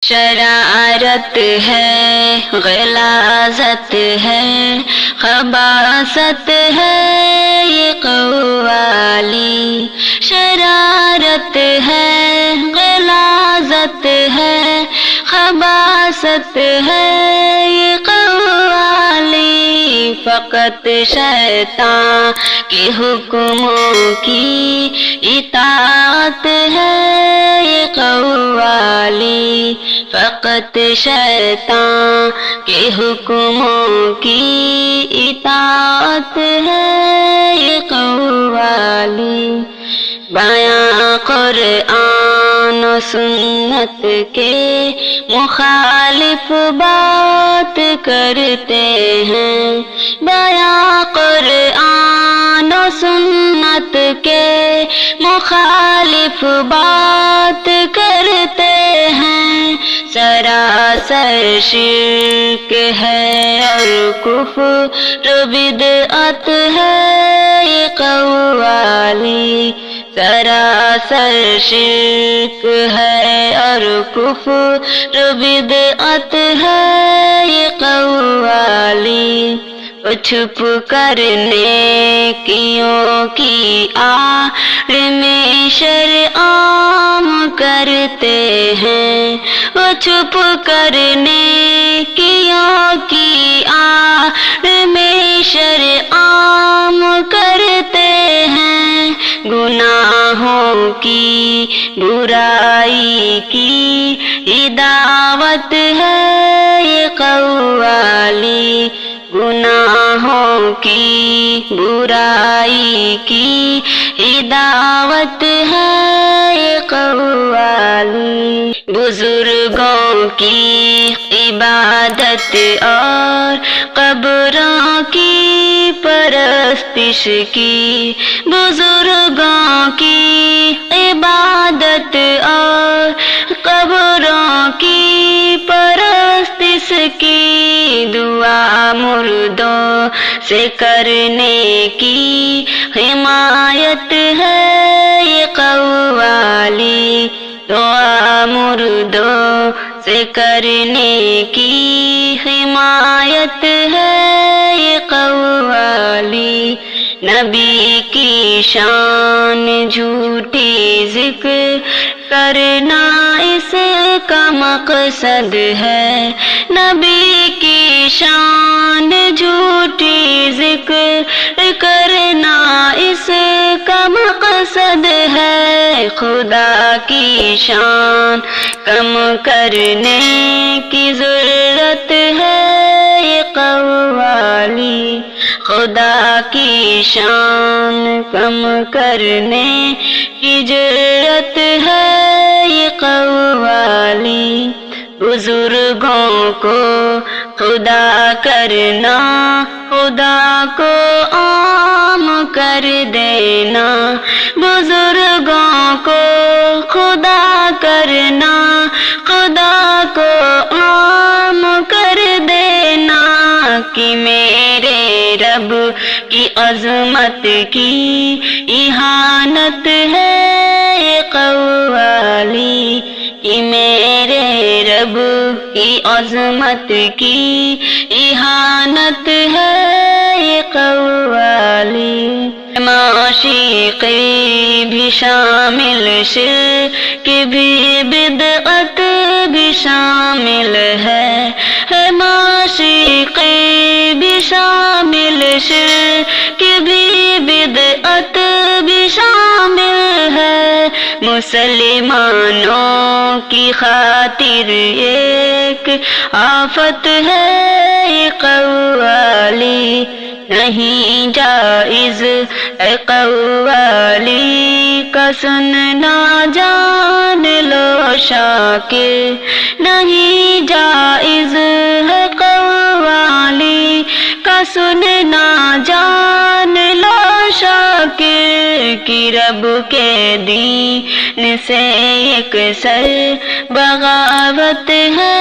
شرارت ہے، غلاظت ہے، خباثت ہے یہ قوالی. شرارت ہے، غلاظت ہے، خباثت ہے یہ قوالی. فقط شیطان کے حکموں کی اطاعت ہے یہ قوالی. فقط شیطان کے حکموں کی اطاعت ہے یہ قوالی. بیاں قرآن و سنت کے مخالف بات کرتے ہیں. بیاں قرآن و سنت کے مخالف بات کرتے ہیں. سراسر شرک ہے اور کفر بدعت ہے یہ قوالی. سراسر شرک ہے اور کفر بدعت ہے یہ قوالی. چھپ کر نیکیوں کی آڑ میں شر عام کرتے ہیں. وہ چھپ کر نیکیوں کی آڑ میں شر عام کرتے ہیں. گناہوں کی برائی کی دعوت ہے یہ قوالی. گناہوں کی برائی کی دعوت ہے یہ قوالی. بزرگوں کی عبادت اور قبروں کی پرستش کی. بزرگوں کی عبادت اور قبروں کی پرستش کی. دعا مردوں سے کرنے کی حمایت ہے یہ قوالی. دعا مردوں سے کرنے کی حمایت ہے یہ قوالی. نبی کی شان جھوٹی ذکر کرنا اس کا مقصد ہے. نبی کی شان جھوٹی ذکر کرنا اس کا مقصد ہے. خدا کی شان کم کرنے کی ضرورت ہے یہ قوالی. خدا کی شان کم کرنے کی ضرورت ہے یہ قوالی. بزرگوں کو خدا کرنا، خدا کو عام کر دینا. بزرگوں کو خدا کرنا، خدا کو عام کر دینا. کہ میرے رب کی عظمت کی اہانت ہے یہ قوالی. کہ میرے رب کی عظمت کی اہانت ہے یہ قوالی. معشوقی بھی شامل، شرک بھی بدعت بھی شامل ہے. معشوقی بھی شامل، شرک بھی بدعت بھی شامل ہے. مسلمانوں کی خاطر ایک آفت ہے یہ قوالی. نہیں جائز ہے قوالی کا سننا، جان لو شاکر. نہیں جائز ہے قوالی کا سننا، جان لو شاکر. کہ رب کے دین سے ایک سر بغاوت ہے